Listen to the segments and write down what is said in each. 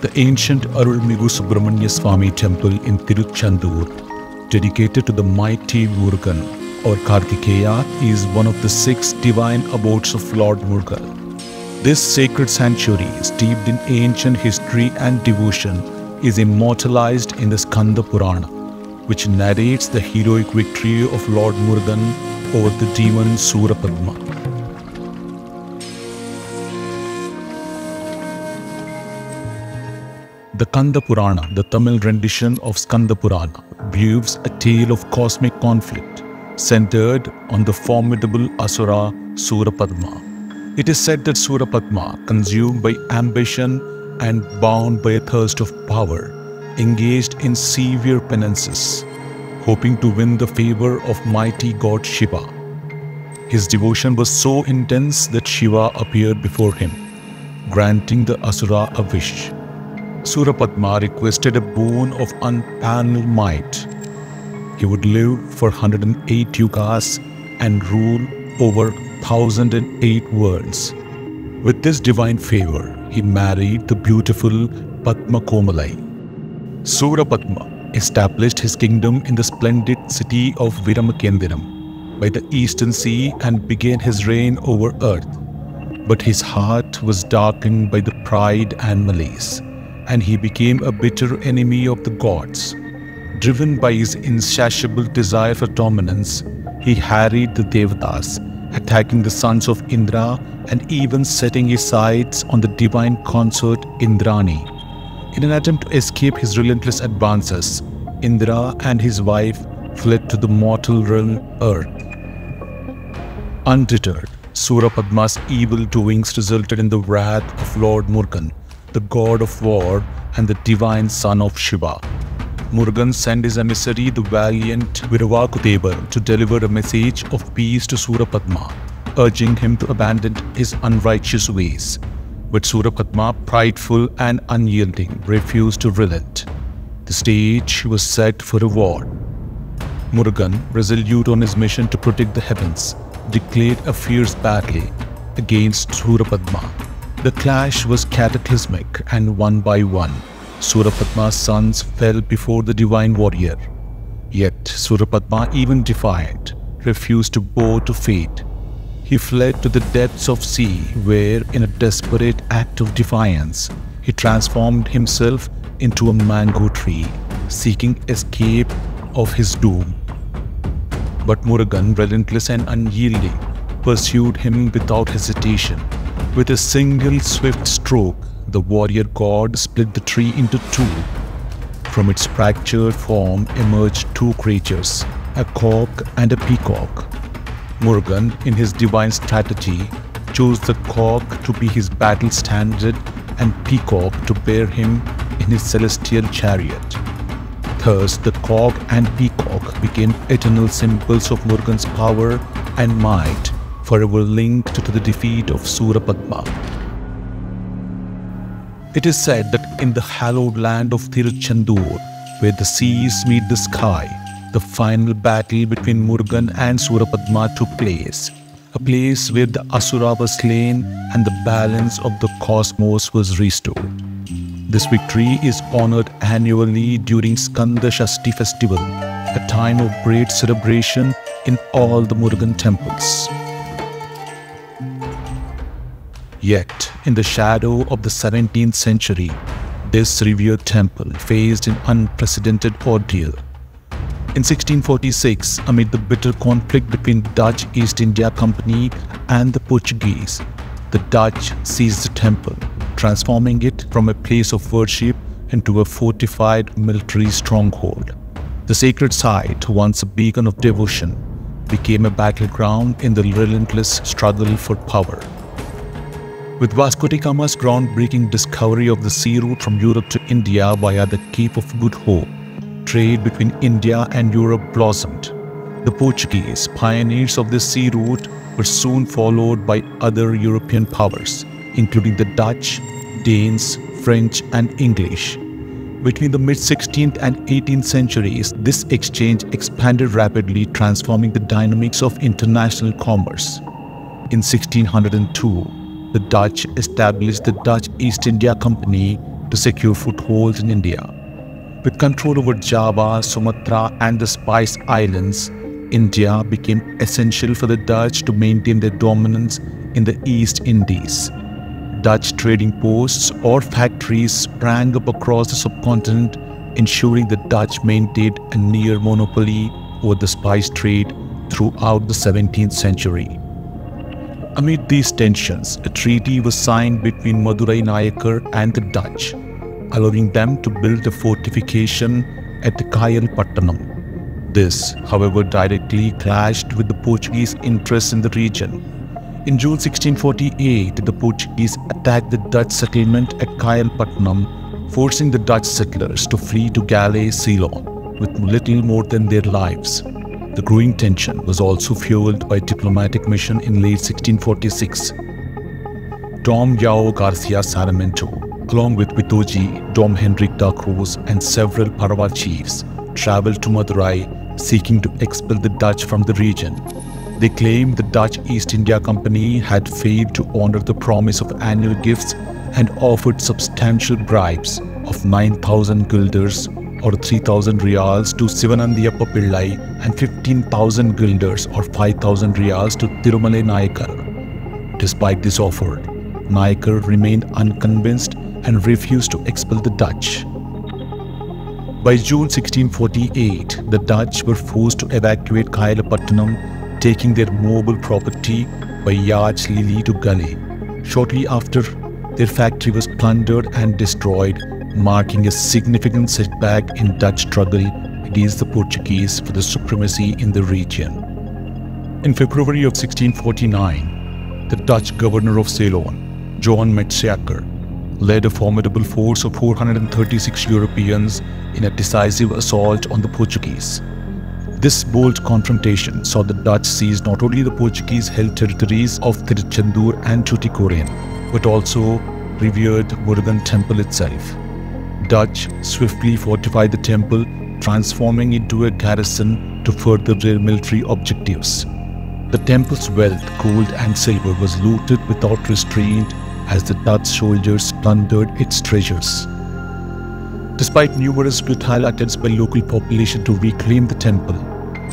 The ancient Arulmigu Subramanya Swamy Temple in Tiruchendur, dedicated to the mighty Murugan or Kartikeya, is one of the 6 divine abodes of Lord Murugan. This sacred sanctuary, steeped in ancient history and devotion, is immortalized in the Skanda Purana, which narrates the heroic victory of Lord Murugan over the demon Surapadma. The Skanda Purana, the Tamil rendition of Skanda Purana, weaves a tale of cosmic conflict centered on the formidable asura Surapadma. It is said that Surapadma, consumed by ambition and bound by a thirst of power, engaged in severe penances, hoping to win the favor of mighty god Shiva. His devotion was so intense that Shiva appeared before him, granting the asura a wish. Surapadma requested a boon of unparalleled might. He would live for 108 yugas and rule over 1008 worlds. With this divine favor, he married the beautiful Padma Komalai. Surapadma established his kingdom in the splendid city of Viramakendiram by the eastern sea and began his reign over earth. But his heart was darkened by the pride and malice, and he became a bitter enemy of the gods. Driven by his insatiable desire for dominance, he harried the Devatas, attacking the sons of Indra and even setting his sights on the divine consort Indrani. In an attempt to escape his relentless advances, Indra and his wife fled to the mortal realm Earth. Undeterred, Surapadma's evil doings resulted in the wrath of Lord Murugan, the god of war and the divine son of Shiva. Murugan sent his emissary, the valiant Viravakudevar, to deliver a message of peace to Surapadma, urging him to abandon his unrighteous ways. But Surapadma, prideful and unyielding, refused to relent. The stage was set for a war. Murugan, resolute on his mission to protect the heavens, declared a fierce battle against Surapadma. The clash was cataclysmic, and one by one, Surapadma's sons fell before the divine warrior. Yet Surapadma, even defiant, refused to bow to fate. He fled to the depths of sea, where, in a desperate act of defiance, he transformed himself into a mango tree, seeking escape of his doom. But Murugan, relentless and unyielding, pursued him without hesitation. With a single swift stroke, the warrior god split the tree into 2. From its fractured form emerged 2 creatures, a cock and a peacock. Murugan, in his divine strategy, chose the cock to be his battle standard and peacock to bear him in his celestial chariot. Thus, the cock and peacock became eternal symbols of Murugan's power and might, forever linked to the defeat of Surapadma. It is said that in the hallowed land of Tiruchendur, where the seas meet the sky, the final battle between Murugan and Surapadma took place, a place where the asura was slain and the balance of the cosmos was restored. This victory is honored annually during Skanda Shashti festival, a time of great celebration in all the Murugan temples. Yet, in the shadow of the 17th century, this revered temple faced an unprecedented ordeal. In 1646, amid the bitter conflict between the Dutch East India Company and the Portuguese, the Dutch seized the temple, transforming it from a place of worship into a fortified military stronghold. The sacred site, once a beacon of devotion, became a battleground in the relentless struggle for power. With Vasco da Gama's groundbreaking discovery of the sea route from Europe to India via the Cape of Good Hope, trade between India and Europe blossomed. The Portuguese, pioneers of this sea route, were soon followed by other European powers, including the Dutch, Danes, French and English. Between the mid-16th and 18th centuries, this exchange expanded rapidly, transforming the dynamics of international commerce. In 1602, the Dutch established the Dutch East India Company to secure foothold in India. With control over Java, Sumatra and the Spice Islands, India became essential for the Dutch to maintain their dominance in the East Indies. Dutch trading posts or factories sprang up across the subcontinent, ensuring the Dutch maintained a near monopoly over the spice trade throughout the 17th century. Amid these tensions, a treaty was signed between Madurai Nayakar and the Dutch, allowing them to build a fortification at the Kayalpattanam. This, however, directly clashed with the Portuguese interests in the region. In June 1648, the Portuguese attacked the Dutch settlement at Kayalpattanam, forcing the Dutch settlers to flee to Galway, Ceylon, with little more than their lives. The growing tension was also fueled by a diplomatic mission in late 1646. Dom João Garcia Sarmiento, along with Vitoji, Dom Henrique da Cruz, and several Parawa chiefs, traveled to Madurai, seeking to expel the Dutch from the region. They claimed the Dutch East India Company had failed to honor the promise of annual gifts and offered substantial bribes of 9,000 guilders or 3,000 reals to Sivanandiyappa Pillai and 15,000 guilders or 5,000 reals to Tirumale Nayakar. Despite this offer, Nayakar remained unconvinced and refused to expel the Dutch. By June 1648, the Dutch were forced to evacuate Kayalpattanam, taking their mobile property by yacht Lily to Gully. Shortly after, their factory was plundered and destroyed, marking a significant setback in Dutch struggle against the Portuguese for the supremacy in the region. In February of 1649, the Dutch governor of Ceylon, Johan Metsacker, led a formidable force of 436 Europeans in a decisive assault on the Portuguese. This bold confrontation saw the Dutch seize not only the Portuguese-held territories of Tiruchendur and Tuticorin, but also revered Murugan Temple itself. Dutch swiftly fortified the temple, transforming it into a garrison to further their military objectives. The temple's wealth, gold and silver, was looted without restraint as the Dutch soldiers plundered its treasures. Despite numerous futile attempts by local population to reclaim the temple,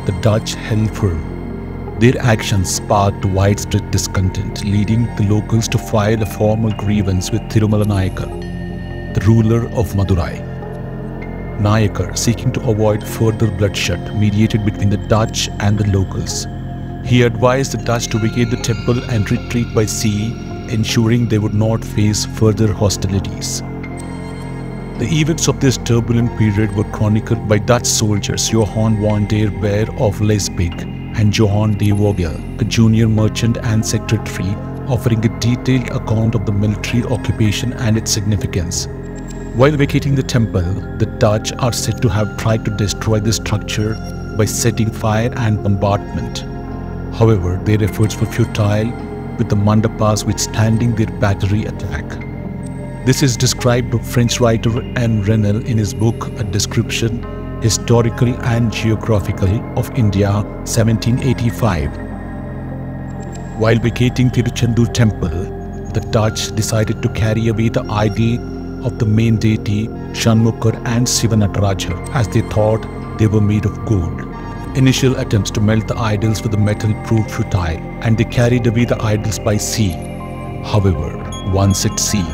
the Dutch held firm. Their actions sparked widespread discontent, leading the locals to file a formal grievance with Tirumala Nayakar, the ruler of Madurai. Nayakar, seeking to avoid further bloodshed, mediated between the Dutch and the locals. He advised the Dutch to vacate the temple and retreat by sea, ensuring they would not face further hostilities. The events of this turbulent period were chronicled by Dutch soldiers Johan van der Beer of Leespik and Johan de Vogel, a junior merchant and secretary, offering a detailed account of the military occupation and its significance. While vacating the temple, the Dutch are said to have tried to destroy the structure by setting fire and bombardment. However, their efforts were futile, with the mandapas withstanding their battery attack. This is described by French writer N. Renel in his book A Description, Historical and Geographical of India, 1785. While vacating Tiruchendur Temple, the Dutch decided to carry away the idol of the main deity Shanmukar and Sivanataraja, as they thought they were made of gold. Initial attempts to melt the idols with the metal proved futile, and they carried away the idols by sea. However, once at sea,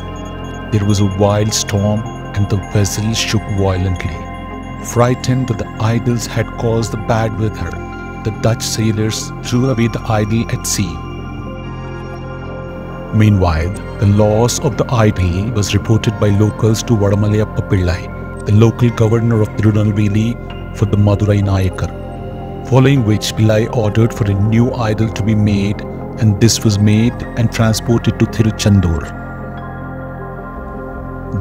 there was a wild storm and the vessel shook violently. Frightened that the idols had caused the bad weather, the Dutch sailors threw away the idol at sea. Meanwhile, the loss of the idol was reported by locals to Vadamaleyappa Pillai, the local governor of Tirunelveli, for the Madurai Nayakar. Following which, Pillai ordered for a new idol to be made, and this was made and transported to Tiruchendur.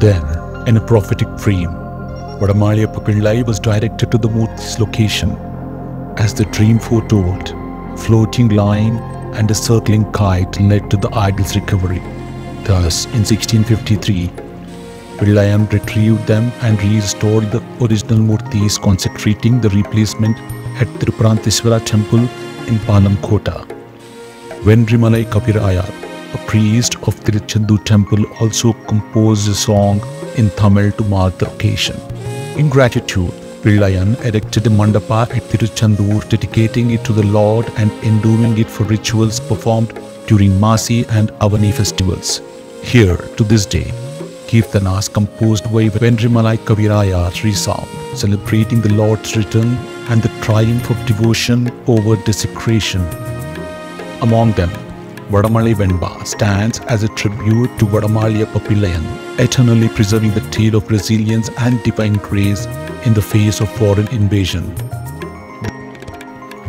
Then, in a prophetic dream, Vadamaleyappa Pillai was directed to the Murti's location. As the dream foretold, floating line and a circling kite led to the idol's recovery. Thus, in 1653, Pillayan retrieved them and restored the original Murtis, consecrating the replacement at Tiruparanteswara Temple in Palamkota. Vendrimalai Kapirayar, a priest of Tiruchendur Temple, also composed a song in Tamil to mark the occasion. In gratitude, Pillayan erected a mandapa at Tiruchendur, dedicating it to the Lord and endowing it for rituals performed during Masi and Avani festivals. Here, to this day, Kirtanas composed by Venrimalai Kavirayas resound, celebrating the Lord's return and the triumph of devotion over desecration. Among them, Vadamali Venba stands as a tribute to Vadamaliappa Pillayan, eternally preserving the tale of resilience and divine grace in the face of foreign invasion.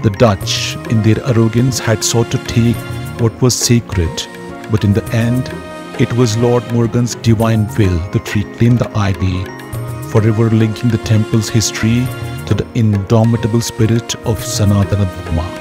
The Dutch, in their arrogance, had sought to take what was sacred, but in the end, it was Lord Murugan's divine will that reclaimed the idol, forever linking the temple's history to the indomitable spirit of Sanatana Dharma.